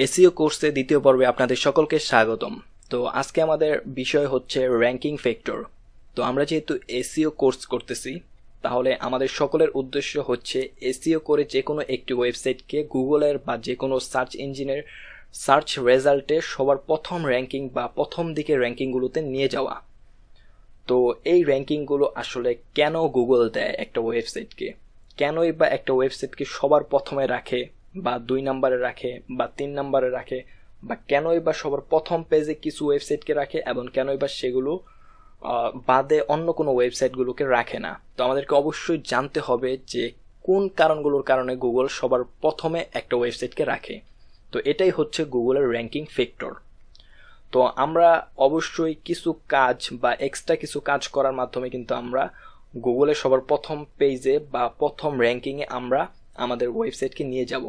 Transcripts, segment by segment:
SEO কোর্সে দ্বিতীয় পর্বে আপনাদের সকলকে স্বাগতম। তো আজকে আমাদের বিষয় হচ্ছে র্যাঙ্কিং ফ্যাক্টর। তো আমরা যেহেতু এসইও কোর্স করতেছি, তাহলে আমাদের সকলের উদ্দেশ্য হচ্ছে এসইও করে যে কোনো একটি ওয়েবসাইটকে গুগলের বা যে কোনো সার্চ ইঞ্জিনের সার্চ রেজাল্টে সবার প্রথম র্যাঙ্কিং বা প্রথম দিকে র্যাঙ্কিংগুলোতে নিয়ে যাওয়া। তো এই র্যাঙ্কিংগুলো আসলে কেন গুগল দেয় একটা ওয়েবসাইটকে, কেনই বা একটা ওয়েবসাইটকে সবার প্রথমে রাখে বা 2 নম্বরে রাখে বা 3 নম্বরে রাখে, বা কেনই বা সবার প্রথম পেজে কিছু ওয়েবসাইটকে রাখে এবং কেনই বা সেগুলো বাদে অন্য কোনো ওয়েবসাইটগুলোকে রাখে না। তো আমাদেরকে অবশ্যই জানতে হবে যে কোন কারণগুলোর কারণে গুগল সবার প্রথমে একটা ওয়েবসাইটকে রাখে। তো এটাই হচ্ছে গুগলের র্যাঙ্কিং ফ্যাক্টর। তো আমরা অবশ্যই কিছু কাজ বা এক্সট্রা কিছু কাজ করার মাধ্যমে কিন্তু আমরা গুগলের সবার প্রথম পেজে বা প্রথম র্যাঙ্কিংয়ে আমরা আমাদের ওয়েবসাইটকে নিয়ে যাব।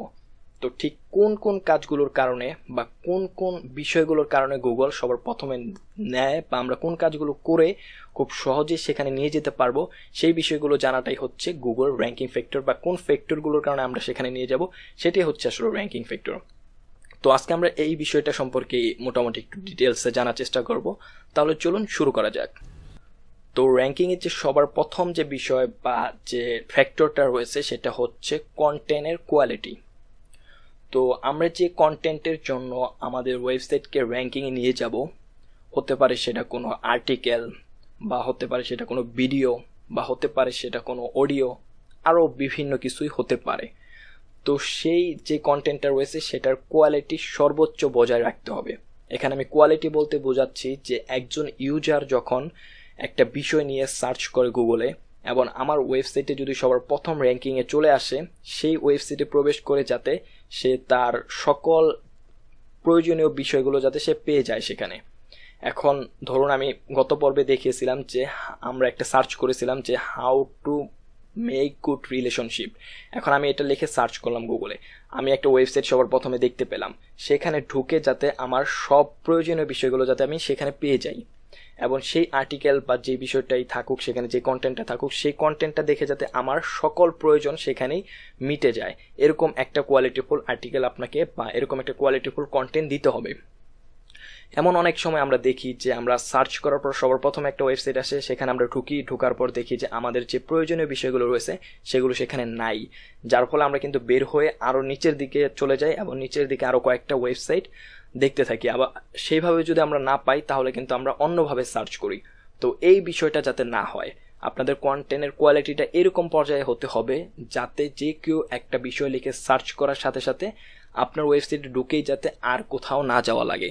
তো ঠিক কোন কোন কাজগুলোর কারণে বা কোন কোন বিষয়গুলোর কারণে গুগল সবার প্রথমে নেয় বা আমরা কোন কাজগুলো করে খুব সহজে সেখানে নিয়ে যেতে পারবো, সেই বিষয়গুলো জানাটাই হচ্ছে গুগল র্যাঙ্কিং ফ্যাক্টর, বা কোন ফ্যাক্টরগুলোর কারণে আমরা সেখানে নিয়ে যাব সেটাই হচ্ছে আসলে র্যাঙ্কিং ফ্যাক্টর। তো আজকে আমরা এই বিষয়টা সম্পর্কে মোটামুটি একটু ডিটেলসে জানার চেষ্টা করব। তাহলে চলুন শুরু করা যাক। তো র্যাঙ্কিংয়ের যে সবার প্রথম যে বিষয় বা যে ফ্যাক্টরটা রয়েছে সেটা হচ্ছে কন্টেন্টের কোয়ালিটি। তো আমরা যে কন্টেন্টের জন্য আমাদের ওয়েবসাইটকে র্যাঙ্কিংয়ে নিয়ে যাব, হতে পারে সেটা কোনো আর্টিকেল, বা হতে পারে সেটা কোনো ভিডিও, বা হতে পারে সেটা কোনো অডিও, আরও বিভিন্ন কিছুই হতে পারে। তো সেই যে কন্টেন্টটা রয়েছে সেটার কোয়ালিটি সর্বোচ্চ বজায় রাখতে হবে। এখানে আমি কোয়ালিটি বলতে বোঝাচ্ছি যে একজন ইউজার যখন একটা বিষয় নিয়ে সার্চ করে গুগলে এবং আমার ওয়েবসাইটে যদি সবার প্রথম র্যাঙ্কিংয়ে চলে আসে, সেই ওয়েবসাইটে প্রবেশ করে যাতে সে তার সকল প্রয়োজনীয় বিষয়গুলো যাতে সে পেয়ে যায় সেখানে। এখন ধরুন আমি গত পর্বে দেখিয়েছিলাম যে আমরা একটা সার্চ করেছিলাম যে how to make good relationship. এখন আমি এটা লিখে সার্চ করলাম গুগলে, আমি একটা ওয়েবসাইট সবার প্রথমে দেখতে পেলাম। সেখানে ঢুকে যাতে আমার সব প্রয়োজনীয় বিষয়গুলো যাতে আমি সেখানে পেয়ে যাই, এবং সেই আর্টিকেল বা যে বিষয়টাই থাকুক, সেখানে যে কন্টেন্টটা থাকুক, সেই কন্টেন্টটা দেখে যাতে আমার সকল প্রয়োজন সেখানেই মিটে যায়, এরকম একটা কোয়ালিটিফুল আর্টিকেল আপনাকে বা এরকম একটা কোয়ালিটিফুল কন্টেন্ট দিতে হবে। এমন অনেক সময় আমরা দেখি যে আমরা সার্চ করার পর সবার প্রথমে একটা ওয়েবসাইট আসে, সেখানে আমরা ঢোকার পর দেখি যে আমাদের যে প্রয়োজনীয় বিষয়গুলো রয়েছে সেগুলো সেখানে নাই, যার ফলে আমরা কিন্তু বের হয়ে আরও নিচের দিকে চলে যাই এবং নিচের দিকে আরও কয়েকটা ওয়েবসাইট দেখতে থাকি। আবার সেইভাবে যদি আমরা না পাই তাহলে কিন্তু আমরা অন্যভাবে সার্চ করি। তো এই বিষয়টা যাতে না হয়, আপনাদের কন্টেন্টের কোয়ালিটিটা এরকম পর্যায়ে হতে হবে যাতে যে কেউ একটা বিষয় লিখে সার্চ করার সাথে সাথে আপনার ওয়েবসাইটে ঢুকেই যাতে আর কোথাও না যাওয়া লাগে,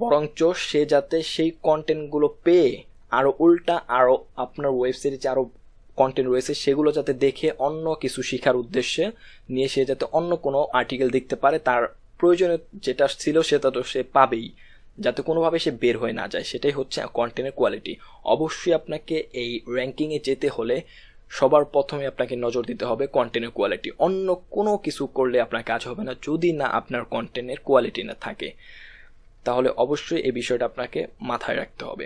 বরঞ্চ সে যাতে সেই কন্টেন্টগুলো পেয়ে আরও উল্টা আরও আপনার ওয়েবসাইটে যে আরও কন্টেন্ট রয়েছে সেগুলো যাতে দেখে অন্য কিছু শেখার উদ্দেশ্যে নিয়ে সে যাতে অন্য কোনো আর্টিকেল দেখতে পারে, তার প্রয়োজনে যেটা ছিল সেটা তো সে পাবেই, যাতে কোনোভাবে সে বের হয়ে না যায়। সেটাই হচ্ছে কন্টেন্টের কোয়ালিটি। অবশ্যই আপনাকে এই র্যাঙ্কিংয়ে যেতে হলে সবার প্রথমে আপনাকে নজর দিতে হবে কন্টেন্টের কোয়ালিটি। অন্য কোনো কিছু করলে আপনার কাজ হবে না যদি না আপনার কন্টেন্টের কোয়ালিটি না থাকে, তাহলে অবশ্যই এই বিষয়টা আপনাকে মাথায় রাখতে হবে।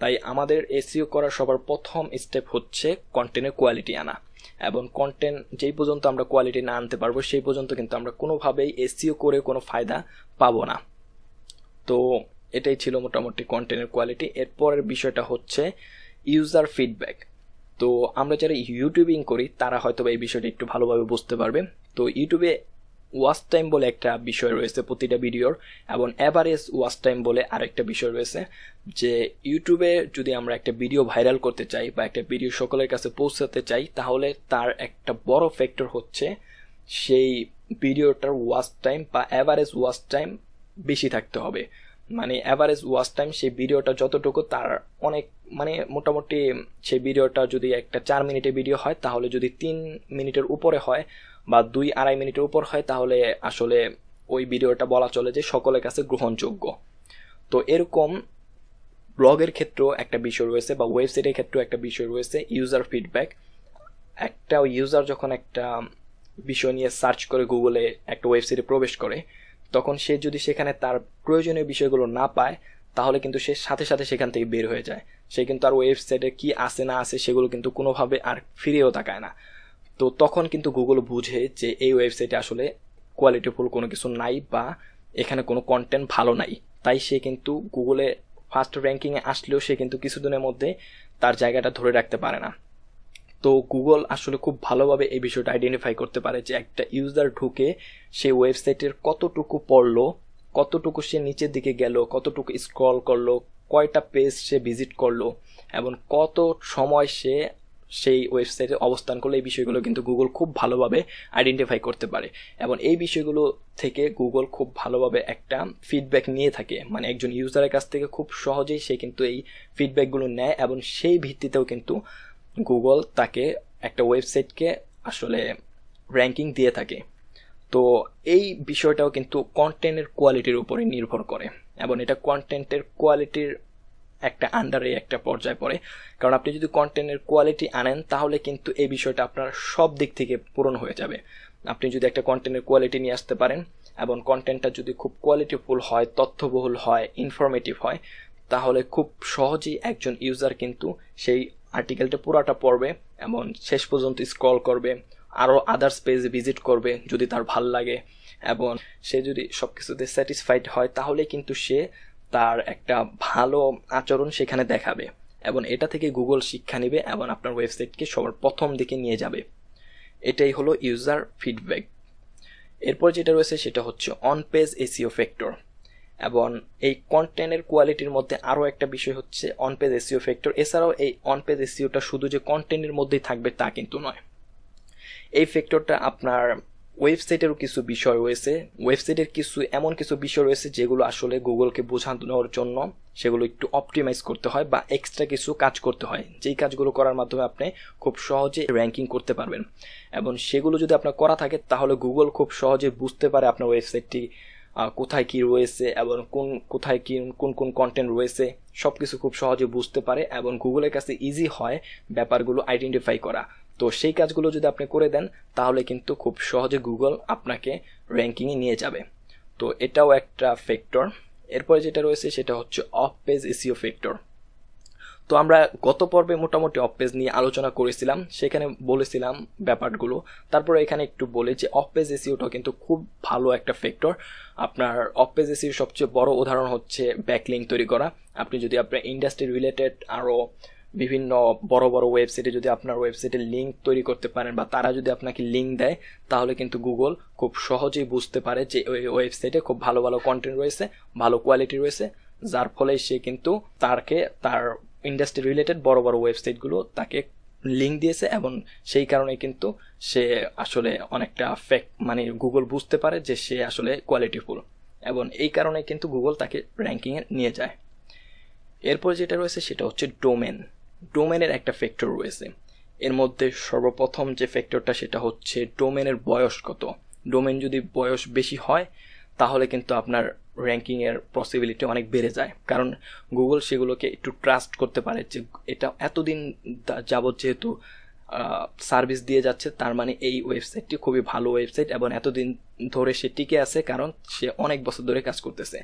তাই আমাদের এসইও করার সবার প্রথম স্টেপ হচ্ছে কন্টেন্টের কোয়ালিটি আনা, এবং কন্টেন্ট যেই পর্যন্ত আমরা কোয়ালিটি না আনতে পারবো সেই পর্যন্ত কিন্তু আমরা কোনোভাবেই এসইও করে কোনো ফায়দা পাবো না। তো এটাই ছিল মোটামুটি কন্টেন্টের কোয়ালিটি। এরপরের বিষয়টা হচ্ছে ইউজার ফিডব্যাক। তো আমরা যারা ইউটিউবিং করি তারা হয়তো এই বিষয়টা একটু ভালোভাবে বুঝতে পারবে। তো ইউটিউবে ওয়াচ টাইম বলে একটা বিষয় রয়েছে প্রতিটা ভিডিওর, এবং অ্যাভারেজ ওয়াচ টাইম বলে আরেকটা বিষয় রয়েছে। যে ইউটিউবে যদি আমরা একটা ভিডিও ভাইরাল করতে চাই বা একটা ভিডিও সকলের কাছে পৌঁছাতে চাই, তাহলে তার একটা বড় ফ্যাক্টর হচ্ছে সেই ভিডিওটার ওয়াচ টাইম বা অ্যাভারেজ ওয়াচ টাইম বেশি থাকতে হবে। মানে অ্যাভারেজ ওয়াচ টাইম সেই ভিডিওটা যতটুকু তার অনেক, মানে মোটামুটি সেই ভিডিওটা যদি একটা 4 মিনিটের ভিডিও হয় তাহলে যদি 3 মিনিটের উপরে হয় বা 2-2.5 মিনিটের উপর হয় তাহলে আসলে ওই ভিডিওটা বলা চলে যে সকলের কাছে গ্রহণযোগ্য। তো এরকম ব্লগের ক্ষেত্রেও একটা বিষয় রয়েছে বা ওয়েবসাইটের ক্ষেত্রেও একটা বিষয় রয়েছে ইউজার ফিডব্যাক। একটা ইউজার যখন একটা বিষয় নিয়ে সার্চ করে গুগলে একটা ওয়েবসাইটে প্রবেশ করে, তখন সে যদি সেখানে তার প্রয়োজনীয় বিষয়গুলো না পায় তাহলে কিন্তু সে সাথে সাথে সেখান থেকে বের হয়ে যায়। সে কিন্তু আর ওয়েবসাইটে কি আছে না আছে সেগুলো কিন্তু কোনোভাবে আর ফিরেও তাকায় না। তো তখন কিন্তু গুগল বুঝে যে এই ওয়েবসাইটে আসলে কোয়ালিটিফুল কোনো কিছু নাই, বা এখানে কোনো কন্টেন্ট ভালো নাই, তাই সে কিন্তু গুগলে ফার্স্ট র্যাঙ্কিংয়ে আসলেও সে কিন্তু কিছুদিনের মধ্যে তার জায়গাটা ধরে রাখতে পারে না। তো গুগল আসলে খুব ভালোভাবে এই বিষয়টা আইডেন্টিফাই করতে পারে যে একটা ইউজার ঢুকে সে ওয়েবসাইটের কতটুকু পড়লো, কতটুকু সে নিচের দিকে গেল, কতটুকু স্ক্রল করলো, কয়টা পেজ সে ভিজিট করলো এবং কত সময় সে সেই ওয়েবসাইটে অবস্থান করলো। এই বিষয়গুলো কিন্তু গুগল খুব ভালোভাবে আইডেন্টিফাই করতে পারে এবং এই বিষয়গুলো থেকে গুগল খুব ভালোভাবে একটা ফিডব্যাক নিয়ে থাকে, মানে একজন ইউজারের কাছ থেকে খুব সহজেই সে কিন্তু এই ফিডব্যাকগুলো নেয় এবং সেই ভিত্তিতেও কিন্তু গুগল তাকে একটা ওয়েবসাইটকে আসলে র্যাঙ্কিং দিয়ে থাকে। তো এই বিষয়টাও কিন্তু কন্টেন্টের কোয়ালিটির উপরে নির্ভর করে এবং এটা কন্টেন্টের কোয়ালিটির একটা আন্ডারে একটা পর্যায়ে পড়ে, কারণ আপনি যদি কন্টেন্টের কোয়ালিটি আনেন তাহলে কিন্তু এই বিষয়টা আপনার সব দিক থেকে পূরণ হয়ে যাবে। আপনি যদি একটা কন্টেন্টের কোয়ালিটি নিয়ে আসতে পারেন এবং কন্টেন্টটা যদি খুব কোয়ালিটিফুল হয়, তথ্যবহুল হয়, ইনফরমেটিভ হয়, তাহলে খুব সহজেই একজন ইউজার কিন্তু সেই আর্টিকেলটা পুরাটা পড়বে এবং শেষ পর্যন্ত স্ক্রল করবে, আরও আদার্স পেজে ভিজিট করবে যদি তার ভাল লাগে এবং সে যদি সব কিছুতে স্যাটিসফাইড হয় তাহলে কিন্তু সে তার একটা ভালো আচরণ সেখানে দেখাবে এবং এটা থেকে গুগল শিক্ষা নেবে এবং আপনার ওয়েবসাইটকে সবার প্রথম দিকে নিয়ে যাবে। এটাই হলো ইউজার ফিডব্যাক। এরপর যেটা রয়েছে সেটা হচ্ছে অন পেজ এসইও ফ্যাক্টর এবং এই কন্টেন্টের কোয়ালিটির মধ্যে আরও একটা বিষয় হচ্ছে অন পেজ এসইও ফ্যাক্টর। এছাড়াও এই অন পেজ এসইওটা শুধু যে কন্টেন্টের মধ্যেই থাকবে তা কিন্তু নয়, এই ফ্যাক্টরটা আপনার ওয়েবসাইটেরও কিছু বিষয় রয়েছে, ওয়েবসাইটের এমন কিছু বিষয় রয়েছে যেগুলো আসলে গুগলকে বোঝানোর জন্য সেগুলো একটু অপটিমাইজ করতে হয় বা এক্সট্রা কিছু কাজ করতে হয়, যেই কাজগুলো করার মাধ্যমে আপনি খুব সহজে র্যাঙ্কিং করতে পারবেন এবং সেগুলো যদি আপনার করা থাকে তাহলে গুগল খুব সহজে বুঝতে পারে আপনার ওয়েবসাইটটি কোথায় কি রয়েছে এবং কোথায় কি কোন কোন কন্টেন্ট রয়েছে সব কিছু খুব সহজে বুঝতে পারে এবং গুগলের কাছে ইজি হয় ব্যাপারগুলো আইডেন্টিফাই করা। তো সেই কাজগুলো যদি আপনি করে দেন তাহলে কিন্তু খুব সহজে গুগল আপনাকে র্যাঙ্কিংয়ে নিয়ে যাবে। তো এটাও একটা ফ্যাক্টর। এরপরে যেটা রয়েছে সেটা হচ্ছে অফ পেজ এসইও ফ্যাক্টর। তো আমরা গত পর্বে মোটামুটি অফ পেজ নিয়ে আলোচনা করেছিলাম, সেখানে বলেছিলাম ব্যাপারগুলো। তারপরে এখানে একটু বলে যে অফ পেজ এসইওটা কিন্তু খুব ভালো একটা ফ্যাক্টর। আপনার অফ পেজ এসইওর সবচেয়ে বড় উদাহরণ হচ্ছে ব্যাকলিঙ্ক তৈরি করা। আপনি যদি আপনার ইন্ডাস্ট্রি রিলেটেড আরও বিভিন্ন বড় বড় ওয়েবসাইটে যদি আপনার ওয়েবসাইটে লিঙ্ক তৈরি করতে পারেন বা তারা যদি আপনাকে লিঙ্ক দেয় তাহলে কিন্তু গুগল খুব সহজেই বুঝতে পারে যে ওই ওয়েবসাইটে খুব ভালো ভালো কন্টেন্ট রয়েছে, ভালো কোয়ালিটি রয়েছে, যার ফলে সে কিন্তু তার ইন্ডাস্ট্রি রিলেটেড বড় বড় ওয়েবসাইটগুলো তাকে লিঙ্ক দিয়েছে এবং সেই কারণে কিন্তু সে আসলে অনেকটা মানে গুগল বুঝতে পারে যে সে আসলে কোয়ালিটিফুল এবং এই কারণে কিন্তু গুগল তাকে র্যাঙ্কিংয়ে নিয়ে যায়। এরপর যেটা রয়েছে সেটা হচ্ছে ডোমেনের একটা ফ্যাক্টর রয়েছে। এর মধ্যে সর্বপ্রথম যে ফ্যাক্টরটা সেটা হচ্ছে ডোমেনের বয়স কত। ডোমেন যদি বয়স বেশি হয় তাহলে কিন্তু আপনার র্যাঙ্কিংয়ের পসিবিলিটি অনেক বেড়ে যায়, কারণ গুগল সেগুলোকে একটু ট্রাস্ট করতে পারে যে এটা এতদিন যাবৎ যেহেতু সার্ভিস দিয়ে যাচ্ছে তার মানে এই ওয়েবসাইটটি খুবই ভালো ওয়েবসাইট এবং এতদিন ধরে সে টিকে আছে কারণ সে অনেক বছর ধরে কাজ করতেছে।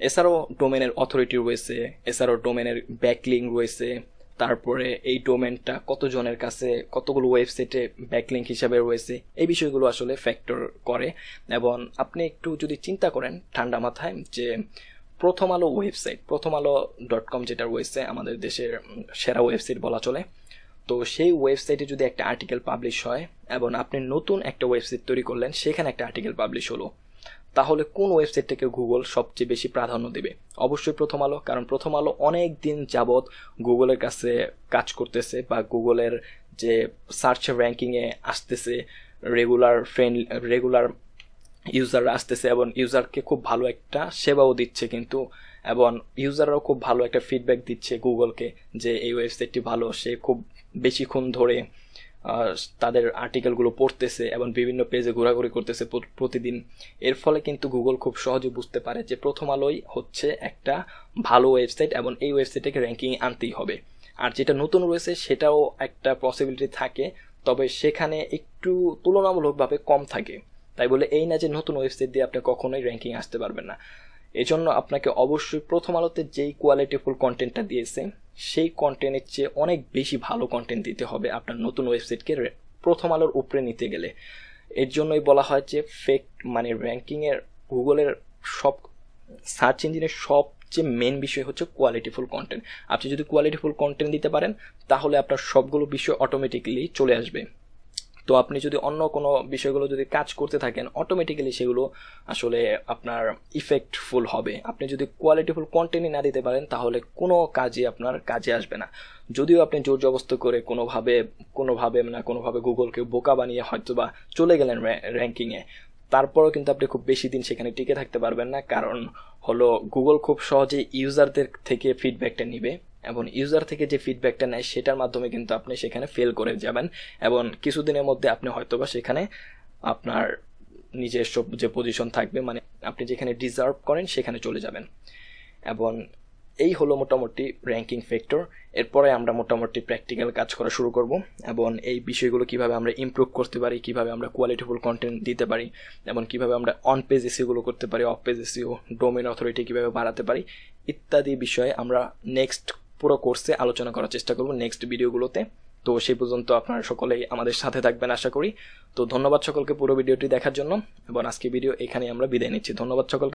এছাড়াও ডোমেনের অথরিটি রয়েছে, এছাড়াও ডোমেনের ব্যাকলিঙ্ক রয়েছে, তারপরে এই ডোমেনটা কতজনের কাছে কতগুলো ওয়েবসাইটে ব্যাকলিঙ্ক হিসাবে রয়েছে, এই বিষয়গুলো আসলে ফ্যাক্টর করে। এবং আপনি একটু যদি চিন্তা করেন ঠান্ডা মাথায় যে প্রথম আলো.com যেটা রয়েছে আমাদের দেশের সেরা ওয়েবসাইট বলা চলে, তো সেই ওয়েবসাইটে যদি একটা আর্টিকেল পাবলিশ হয় এবং আপনি নতুন একটা ওয়েবসাইট তৈরি করলেন সেখানে একটা আর্টিকেল পাবলিশ হলো, তাহলে কোন ওয়েবসাইটটাকে গুগল সবচেয়ে বেশি প্রাধান্য দেবে? অবশ্যই প্রথম আলো, কারণ প্রথম আলো অনেক দিন যাবৎ গুগলের কাছে কাজ করতেছে বা গুগলের যে সার্চ র্যাঙ্কিংয়ে আসতেছে, রেগুলার ইউজার আসতেছে এবং ইউজারকে খুব ভালো একটা সেবাও দিচ্ছে কিন্তু, এবং ইউজাররাও খুব ভালো একটা ফিডব্যাক দিচ্ছে গুগলকে যে এই ওয়েবসাইটটি ভালো, সে খুব বেশিক্ষণ ধরে তাদের আর্টিকেলগুলো পড়তেছে এবং বিভিন্ন পেজে ঘোরাঘুরি করতেছে প্রতিদিন। এর ফলে কিন্তু গুগল খুব সহজে বুঝতে পারে যে প্রথম আলোই হচ্ছে একটা ভালো ওয়েবসাইট এবং এই ওয়েবসাইটটাকে র্যাঙ্কিংয়ে আনতেই হবে। আর যেটা নতুন রয়েছে সেটাও একটা পসিবিলিটি থাকে, তবে সেখানে একটু তুলনামূলকভাবে কম থাকে। তাই বলে এই না যে নতুন ওয়েবসাইট দিয়ে আপনি কখনোই র্যাঙ্কিং আসতে পারবেন না। এজন্য আপনাকে অবশ্যই প্রথম আলোতে যেই কোয়ালিটিফুল কন্টেন্টটা দিয়েছে সেই কন্টেন্টের চেয়ে অনেক বেশি ভালো কন্টেন্ট দিতে হবে আপনার নতুন ওয়েবসাইটকে প্রথম আলোর উপরে নিতে গেলে। এর জন্যই বলা হয় যে মানে র্যাঙ্কিংয়ের গুগলের সব সার্চ ইঞ্জিনের সবচেয়ে মেন বিষয় হচ্ছে কোয়ালিটিফুল কন্টেন্ট। আপনি যদি কোয়ালিটিফুল কন্টেন্ট দিতে পারেন তাহলে আপনার সবগুলো বিষয় অটোমেটিক্যালি চলে আসবে। তো আপনি যদি অন্য কোনো বিষয়গুলো যদি কাজ করতে থাকেন অটোমেটিক্যালি সেগুলো আসলে আপনার ইফেক্টফুল হবে। আপনি যদি কোয়ালিটিফুল কন্টেন্টই না দিতে পারেন তাহলে কোনো কাজই আপনার কাজে আসবে না। যদিও আপনি জোর জবস্ত করে কোনোভাবে গুগলকে বোকা বানিয়ে হয়তো বা চলে গেলেন র্যাঙ্কিংয়ে, তারপরও কিন্তু আপনি খুব বেশি দিন সেখানে টিকে থাকতে পারবেন না। কারণ হলো গুগল খুব সহজেই ইউজারদের থেকে ফিডব্যাকটা নিবে এবং ইউজার থেকে যে ফিডব্যাকটা নেয় সেটার মাধ্যমে কিন্তু আপনি সেখানে ফেল করে যাবেন এবং কিছুদিনের মধ্যে আপনি হয়তোবা সেখানে আপনার নিজস্ব যে পজিশন থাকবে, মানে আপনি যেখানে ডিজার্ভ করেন সেখানে চলে যাবেন। এবং এই হলো মোটামুটি র্যাঙ্কিং ফ্যাক্টর। এরপরে আমরা মোটামুটি প্র্যাকটিক্যাল কাজ করা শুরু করব এবং এই বিষয়গুলো কিভাবে আমরা ইমপ্রুভ করতে পারি, কিভাবে আমরা কোয়ালিটিফুল কন্টেন্ট দিতে পারি এবং কিভাবে আমরা অন পেজ এসইওগুলো করতে পারি, of page SEO, domain authority কিভাবে বাড়াতে পারি ইত্যাদি বিষয়ে আমরা নেক্সট পুরো কোর্সে আলোচনা করার চেষ্টা করব নেক্সট ভিডিওগুলোতে। তো সেই পর্যন্ত আপনারা সকলেই আমাদের সাথে থাকবেন আশা করি। তো ধন্যবাদ সকলকে পুরো ভিডিওটি দেখার জন্য এবং আজকে ভিডিও এখানেই আমরা বিদায় নিচ্ছি। ধন্যবাদ সকলকে।